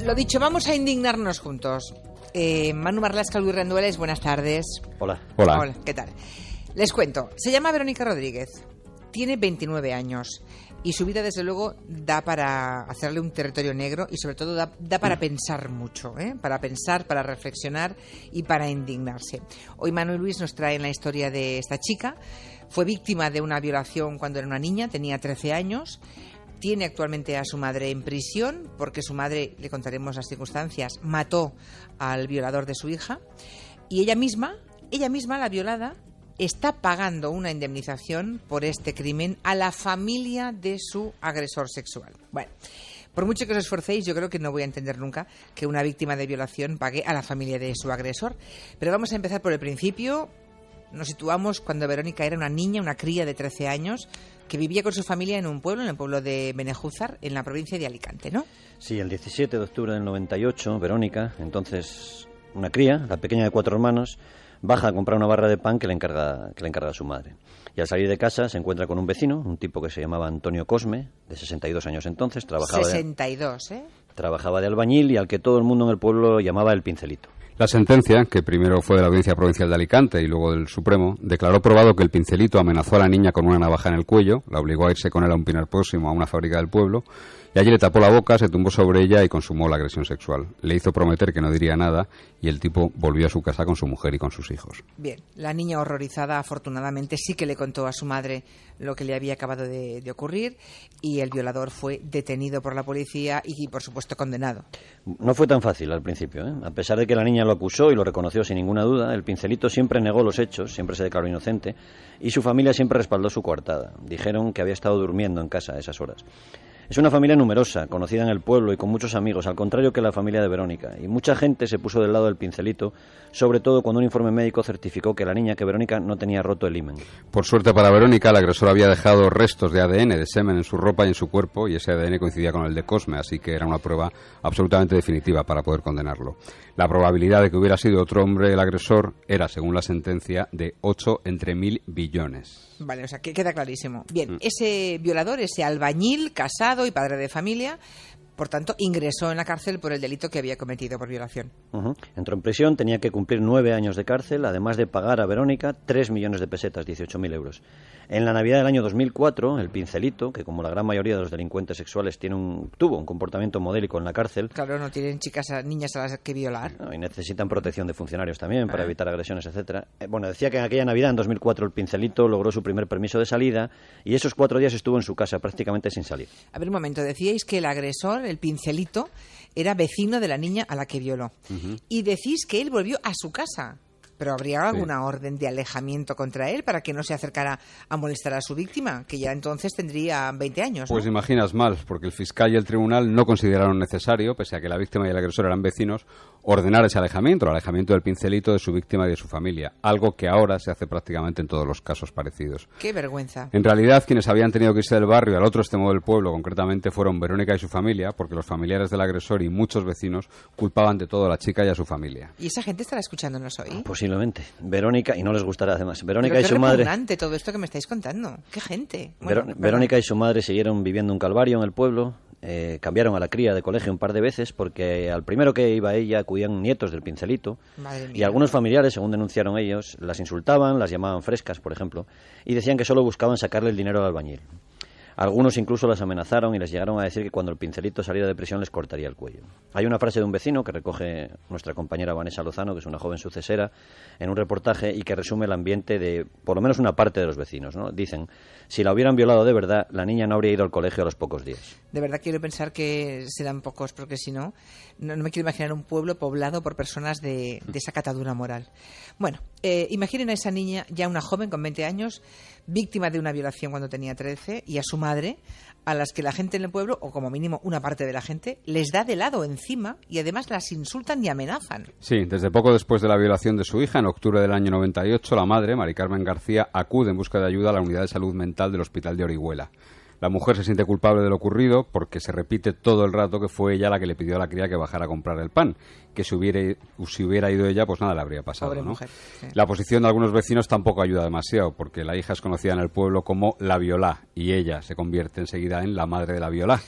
Lo dicho, vamos a indignarnos juntos. Manu Marlasca, Luis Rendueles, buenas tardes. Hola. Hola, ¿qué tal? Les cuento, se llama Verónica Rodríguez, tiene 29 años y su vida, desde luego, da para hacerle un territorio negro y, sobre todo, da para pensar mucho, para pensar, para reflexionar y para indignarse. Hoy Manu y Luis nos traen la historia de esta chica. Fue víctima de una violación cuando era una niña, tenía 13 años. Tiene actualmente a su madre en prisión porque su madre, le contaremos las circunstancias, mató al violador de su hija. Y ella misma, la violada, está pagando una indemnización por este crimen a la familia de su agresor sexual. Bueno, por mucho que os esforcéis, yo creo que no voy a entender nunca que una víctima de violación pague a la familia de su agresor. Pero vamos a empezar por el principio. Nos situamos cuando Verónica era una niña, una cría de 13 años, que vivía con su familia en un pueblo, en el pueblo de Benejúzar, en la provincia de Alicante, ¿no? Sí, el 17 de octubre del 98, Verónica, entonces una cría, la pequeña de 4 hermanos, baja a comprar una barra de pan que le encarga su madre. Y al salir de casa se encuentra con un vecino, un tipo que se llamaba Antonio Cosme, de 62 años entonces. Trabajaba de albañil y al que todo el mundo en el pueblo llamaba el Pincelito. La sentencia, que primero fue de la Audiencia Provincial de Alicante y luego del Supremo, declaró probado que el Pincelito amenazó a la niña con una navaja en el cuello, la obligó a irse con él a un pinar próximo a una fábrica del pueblo, y allí le tapó la boca, se tumbó sobre ella y consumó la agresión sexual. Le hizo prometer que no diría nada y el tipo volvió a su casa con su mujer y con sus hijos. Bien, la niña horrorizada afortunadamente sí que le contó a su madre lo que le había acabado de ocurrir y el violador fue detenido por la policía y por supuesto condenado. No fue tan fácil al principio, ¿eh? A pesar de que la niña lo acusó y lo reconoció sin ninguna duda, el Pincelito siempre negó los hechos, siempre se declaró inocente y su familia siempre respaldó su coartada. Dijeron que había estado durmiendo en casa a esas horas. Es una familia numerosa, conocida en el pueblo y con muchos amigos, al contrario que la familia de Verónica. Y mucha gente se puso del lado del Pincelito, sobre todo cuando un informe médico certificó que Verónica no tenía roto el himen. Por suerte para Verónica, el agresor había dejado restos de ADN, de semen en su ropa y en su cuerpo, y ese ADN coincidía con el de Cosme, así que era una prueba absolutamente definitiva para poder condenarlo. La probabilidad de que hubiera sido otro hombre el agresor era, según la sentencia, de 8 entre 1000 billones. Vale, o sea, que queda clarísimo. Bien, ese violador, ese albañil, casado y padre de familia, por tanto, ingresó en la cárcel por el delito que había cometido por violación. Entró en prisión, tenía que cumplir 9 años de cárcel, además de pagar a Verónica 3 millones de pesetas, 18.000 euros. En la Navidad del año 2004, el Pincelito, que como la gran mayoría de los delincuentes sexuales tuvo un comportamiento modélico en la cárcel... Claro, no tienen niñas a las que violar. Y necesitan protección de funcionarios también para evitar agresiones, etcétera. Bueno, decía que en aquella Navidad, en 2004, el Pincelito logró su primer permiso de salida y esos 4 días estuvo en su casa prácticamente sin salir. A ver, un momento, decíais que el agresor, el Pincelito, era vecino de la niña a la que violó. Y decís que él volvió a su casa. ¿Pero habría alguna orden de alejamiento contra él para que no se acercara a molestar a su víctima, que ya entonces tendría 20 años, ¿no? Pues imaginas mal, porque el fiscal y el tribunal no consideraron necesario, pese a que la víctima y el agresor eran vecinos, ordenar ese alejamiento, el alejamiento del Pincelito de su víctima y de su familia, algo que ahora se hace prácticamente en todos los casos parecidos. ¡Qué vergüenza! En realidad, quienes habían tenido que irse del barrio al otro extremo del pueblo, concretamente, fueron Verónica y su familia, porque los familiares del agresor y muchos vecinos culpaban de todo a la chica y a su familia. ¿Y esa gente estará escuchándonos hoy? Posiblemente. Verónica, y no les gustará además, Verónica y su madre... madre... Qué repugnante todo esto que me estáis contando. ¡Qué gente! Bueno, Verónica y su madre siguieron viviendo un calvario en el pueblo. Cambiaron a la cría de colegio un par de veces porque al primero que iba ella acudían nietos del Pincelito. Madre mía. Y algunos familiares, según denunciaron ellos, las insultaban, las llamaban frescas, por ejemplo, y decían que solo buscaban sacarle el dinero al albañil. Algunos incluso las amenazaron y les llegaron a decir que cuando el Pincelito saliera de prisión les cortaría el cuello. Hay una frase de un vecino que recoge nuestra compañera Vanessa Lozano, que es una joven sucesera, en un reportaje y que resume el ambiente de por lo menos una parte de los vecinos, ¿no? Dicen, si la hubieran violado de verdad, la niña no habría ido al colegio a los pocos días. De verdad quiero pensar que serán pocos, porque si no me quiero imaginar un pueblo poblado por personas de esa catadura moral. Bueno, imaginen a esa niña, ya una joven con 20 años, víctima de una violación cuando tenía 13, y a su madre, a las que la gente en el pueblo, o como mínimo una parte de la gente, les da de lado encima y además las insultan y amenazan. Sí, desde poco después de la violación de su hija, en octubre del año 98, la madre, Mari Carmen García, acude en busca de ayuda a la unidad de salud mental del Hospital de Orihuela. La mujer se siente culpable de lo ocurrido porque se repite todo el rato que fue ella la que le pidió a la cría que bajara a comprar el pan, que si hubiera ido ella, pues nada le habría pasado, Pobre ¿no? mujer, sí. La posición de algunos vecinos tampoco ayuda demasiado, porque la hija es conocida en el pueblo como la violá, y ella se convierte enseguida en la madre de la violá.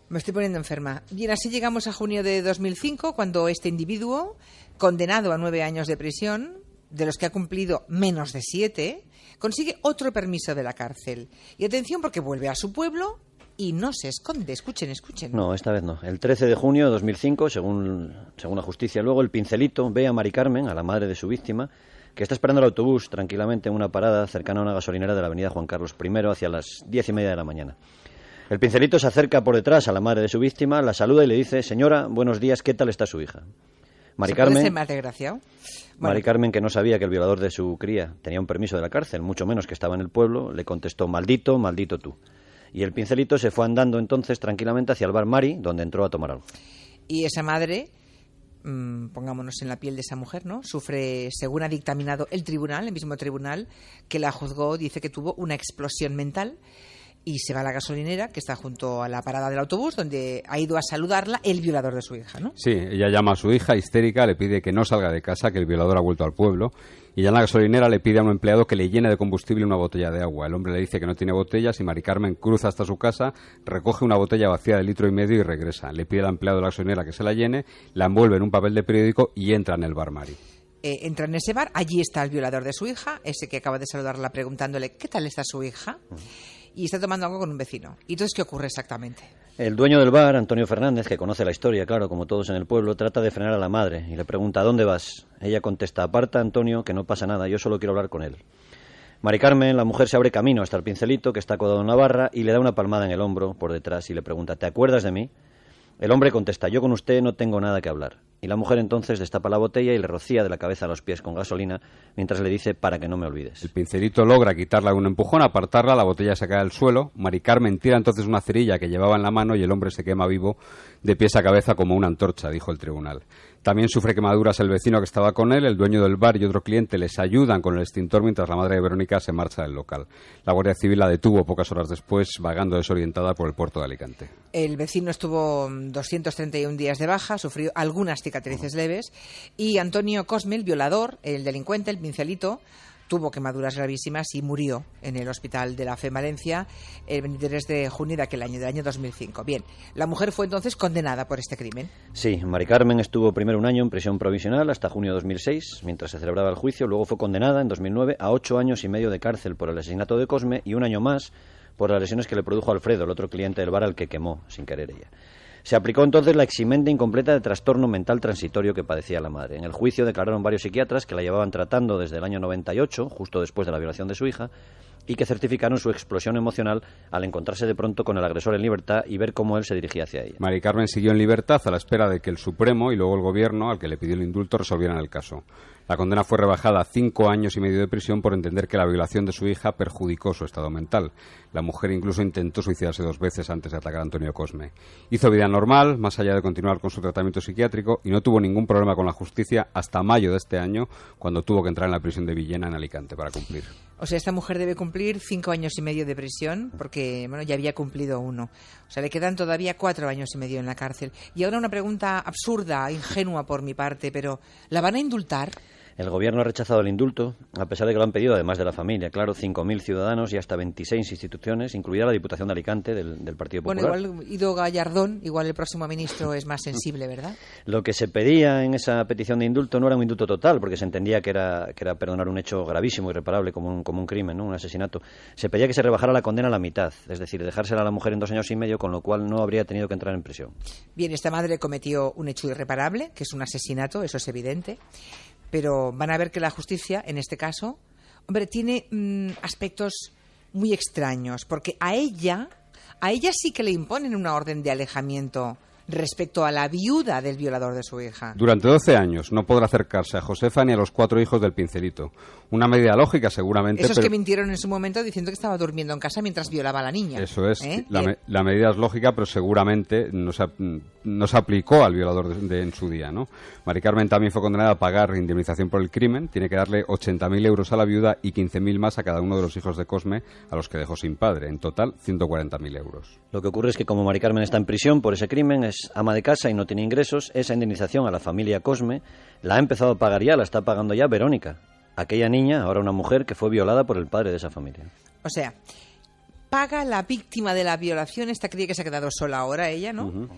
Me estoy poniendo enferma. Bien, así llegamos a junio de 2005, cuando este individuo, condenado a 9 años de prisión, de los que ha cumplido menos de 7, consigue otro permiso de la cárcel. Y atención, porque vuelve a su pueblo y no se esconde. Escuchen. No, esta vez no. El 13 de junio de 2005, según la justicia, luego el Pincelito ve a Mari Carmen, a la madre de su víctima, que está esperando el autobús tranquilamente en una parada cercana a una gasolinera de la avenida Juan Carlos I hacia las 10:30 de la mañana. El Pincelito se acerca por detrás a la madre de su víctima, la saluda y le dice: señora, buenos días, ¿qué tal está su hija? Mari Carmen, ¿puede ser más desgraciado? Bueno. Mari Carmen, que no sabía que el violador de su cría tenía un permiso de la cárcel, mucho menos que estaba en el pueblo, le contestó: maldito, maldito tú. Y el Pincelito se fue andando entonces tranquilamente hacia el bar Mari, donde entró a tomar algo. Y esa madre, pongámonos en la piel de esa mujer, ¿no? Sufre, según ha dictaminado el mismo tribunal que la juzgó, dice que tuvo una explosión mental y se va a la gasolinera que está junto a la parada del autobús, donde ha ido a saludarla el violador de su hija, ¿no? Sí, ella llama a su hija histérica, le pide que no salga de casa, que el violador ha vuelto al pueblo, y ya en la gasolinera le pide a un empleado que le llene de combustible una botella de agua. El hombre le dice que no tiene botellas y Mari Carmen cruza hasta su casa, recoge una botella vacía de 1,5 litros y regresa. Le pide al empleado de la gasolinera que se la llene, la envuelve en un papel de periódico y entra en el bar Mari. Entra en ese bar, allí está el violador de su hija, ese que acaba de saludarla preguntándole ¿qué tal está su hija? Y está tomando algo con un vecino. ¿Y entonces qué ocurre exactamente? El dueño del bar, Antonio Fernández, que conoce la historia, claro, como todos en el pueblo, trata de frenar a la madre y le pregunta: ¿a dónde vas? Ella contesta: aparta, Antonio, que no pasa nada, yo solo quiero hablar con él. Mari Carmen, la mujer, se abre camino hasta el Pincelito, que está acodado en la barra, y le da una palmada en el hombro por detrás y le pregunta: ¿te acuerdas de mí? El hombre contesta: yo con usted no tengo nada que hablar. Y la mujer entonces destapa la botella y le rocía de la cabeza a los pies con gasolina, mientras le dice: para que no me olvides. El Pincelito logra quitarla de un empujón, apartarla, la botella se cae al suelo. Mari Carmen tira entonces una cerilla que llevaba en la mano y el hombre se quema vivo de pies a cabeza como una antorcha, dijo el tribunal. También sufre quemaduras el vecino que estaba con él, el dueño del bar y otro cliente les ayudan con el extintor mientras la madre de Verónica se marcha del local. La Guardia Civil la detuvo pocas horas después, vagando desorientada por el puerto de Alicante. El vecino estuvo 231 días de baja, sufrió algunas cicatrices leves y Antonio Cosme, el violador, el delincuente, el Pincelito, tuvo quemaduras gravísimas y murió en el Hospital de la Fe en Valencia el 23 de junio de aquel año, del año 2005. Bien, la mujer fue entonces condenada por este crimen. Sí, Mari Carmen estuvo primero un año en prisión provisional hasta junio de 2006, mientras se celebraba el juicio. Luego fue condenada en 2009 a 8 años y medio de cárcel por el asesinato de Cosme y un año más por las lesiones que le produjo Alfredo, el otro cliente del bar al que quemó sin querer ella. Se aplicó entonces la eximente incompleta de trastorno mental transitorio que padecía la madre. En el juicio declararon varios psiquiatras que la llevaban tratando desde el año 98, justo después de la violación de su hija, y que certificaron su explosión emocional al encontrarse de pronto con el agresor en libertad y ver cómo él se dirigía hacia ella. Mari Carmen siguió en libertad a la espera de que el Supremo y luego el Gobierno, al que le pidió el indulto, resolvieran el caso. La condena fue rebajada a 5 años y medio de prisión por entender que la violación de su hija perjudicó su estado mental. La mujer incluso intentó suicidarse 2 veces antes de atacar a Antonio Cosme. Hizo vida normal, más allá de continuar con su tratamiento psiquiátrico, y no tuvo ningún problema con la justicia hasta mayo de este año, cuando tuvo que entrar en la prisión de Villena, en Alicante, para cumplir. O sea, esta mujer debe cumplir 5 años y medio de prisión, porque bueno, ya había cumplido 1. O sea, le quedan todavía 4 años y medio en la cárcel. Y ahora una pregunta absurda, ingenua por mi parte, pero ¿la van a indultar? El Gobierno ha rechazado el indulto, a pesar de que lo han pedido, además de la familia, claro, 5.000 ciudadanos y hasta 26 instituciones, incluida la Diputación de Alicante del Partido Popular. Bueno, igual Ido Gallardón, igual el próximo ministro es más sensible, ¿verdad? Lo que se pedía en esa petición de indulto no era un indulto total, porque se entendía que era perdonar un hecho gravísimo, irreparable, como un crimen, ¿no? Un asesinato. Se pedía que se rebajara la condena a la mitad, es decir, dejársela a la mujer en 2 años y medio, con lo cual no habría tenido que entrar en prisión. Bien, esta madre cometió un hecho irreparable, que es un asesinato, eso es evidente. Pero van a ver que la justicia, en este caso, hombre, tiene aspectos muy extraños, porque a ella sí que le imponen una orden de alejamiento respecto a la viuda del violador de su hija. Durante 12 años no podrá acercarse a Josefa ni a los 4 hijos del Pincelito. Una medida lógica, seguramente. Esos que mintieron en su momento diciendo que estaba durmiendo en casa mientras violaba a la niña. Eso es. La medida es lógica, pero seguramente no se aplicó al violador en su día, ¿no? Mari Carmen también fue condenada a pagar indemnización por el crimen. Tiene que darle 80.000 euros a la viuda y 15.000 más a cada uno de los hijos de Cosme, a los que dejó sin padre. En total, 140.000 euros. Lo que ocurre es que como Mari Carmen está en prisión por ese crimen, es ama de casa y no tiene ingresos, esa indemnización a la familia Cosme la ha empezado a pagar ya, la está pagando ya Verónica, aquella niña, ahora una mujer, que fue violada por el padre de esa familia. O sea, paga la víctima de la violación, esta cría que se ha quedado sola ahora, ella, ¿no?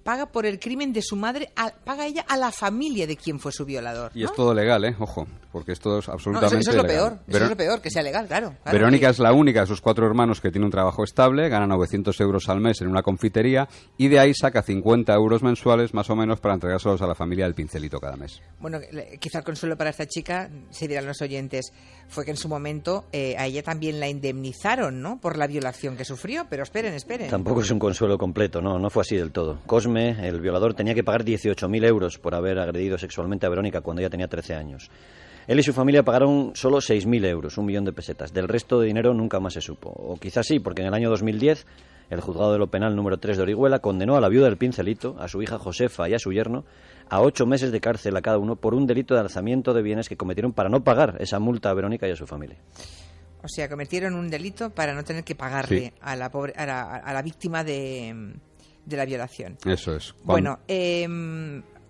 Paga por el crimen de su madre, paga ella a la familia de quien fue su violador, ¿no? Y es todo legal, ojo, porque esto es absolutamente eso es lo legal. peor, eso es lo peor, que sea legal, claro. Verónica es la única de sus 4 hermanos que tiene un trabajo estable, gana 900 euros al mes en una confitería y de ahí saca 50 euros mensuales más o menos para entregárselos a la familia del Pincelito cada mes. Bueno, quizá el consuelo para esta chica, se dirán los oyentes, fue que en su momento a ella también la indemnizaron, ¿no?, por la violación que sufrió, pero esperen. Tampoco es un consuelo completo, no fue así del todo. Cosme, el violador, tenía que pagar 18.000 euros por haber agredido sexualmente a Verónica cuando ella tenía 13 años. Él y su familia pagaron solo 6.000 euros, 1 millón de pesetas. Del resto de dinero nunca más se supo. O quizás sí, porque en el año 2010 el juzgado de lo penal número 3 de Orihuela condenó a la viuda del Pincelito, a su hija Josefa y a su yerno a 8 meses de cárcel a cada uno por un delito de alzamiento de bienes que cometieron para no pagar esa multa a Verónica y a su familia. O sea, cometieron un delito para no tener que pagarle Sí. a la víctima de la violación. Eso es. Bueno,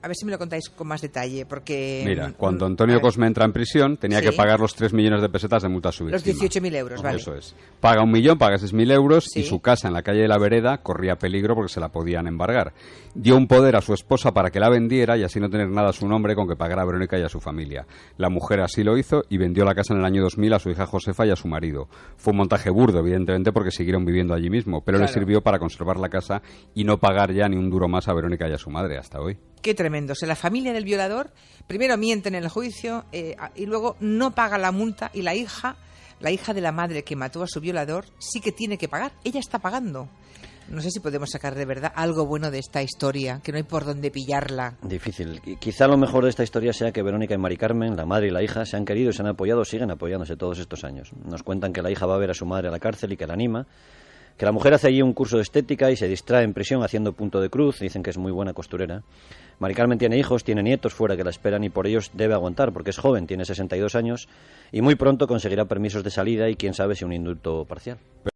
a ver si me lo contáis con más detalle, porque... Mira, cuando Antonio Cosme entra en prisión, tenía que pagar los 3 millones de pesetas de multa a su víctima. Los 18.000 euros, vale. Eso es. Paga 1 millón, paga 6.000 euros Sí. y su casa en la calle de la Vereda corría peligro porque se la podían embargar. Dio un poder a su esposa para que la vendiera y así no tener nada a su nombre con que pagar a Verónica y a su familia. La mujer así lo hizo y vendió la casa en el año 2000 a su hija Josefa y a su marido. Fue un montaje burdo, evidentemente, porque siguieron viviendo allí mismo, pero le sirvió para conservar la casa y no pagar ya ni un duro más a Verónica y a su madre hasta hoy. Qué tremendo. O sea, la familia del violador primero mienten en el juicio y luego no paga la multa y la hija de la madre que mató a su violador sí que tiene que pagar. Ella está pagando. No sé si podemos sacar de verdad algo bueno de esta historia, que no hay por dónde pillarla. Difícil. Quizá lo mejor de esta historia sea que Verónica y Mari Carmen, la madre y la hija, se han querido y se han apoyado, siguen apoyándose todos estos años. Nos cuentan que la hija va a ver a su madre a la cárcel y que la anima, que la mujer hace allí un curso de estética y se distrae en prisión haciendo punto de cruz, dicen que es muy buena costurera. Mari Carmen tiene hijos, tiene nietos fuera que la esperan y por ellos debe aguantar, porque es joven, tiene 62 años y muy pronto conseguirá permisos de salida y quién sabe si un indulto parcial.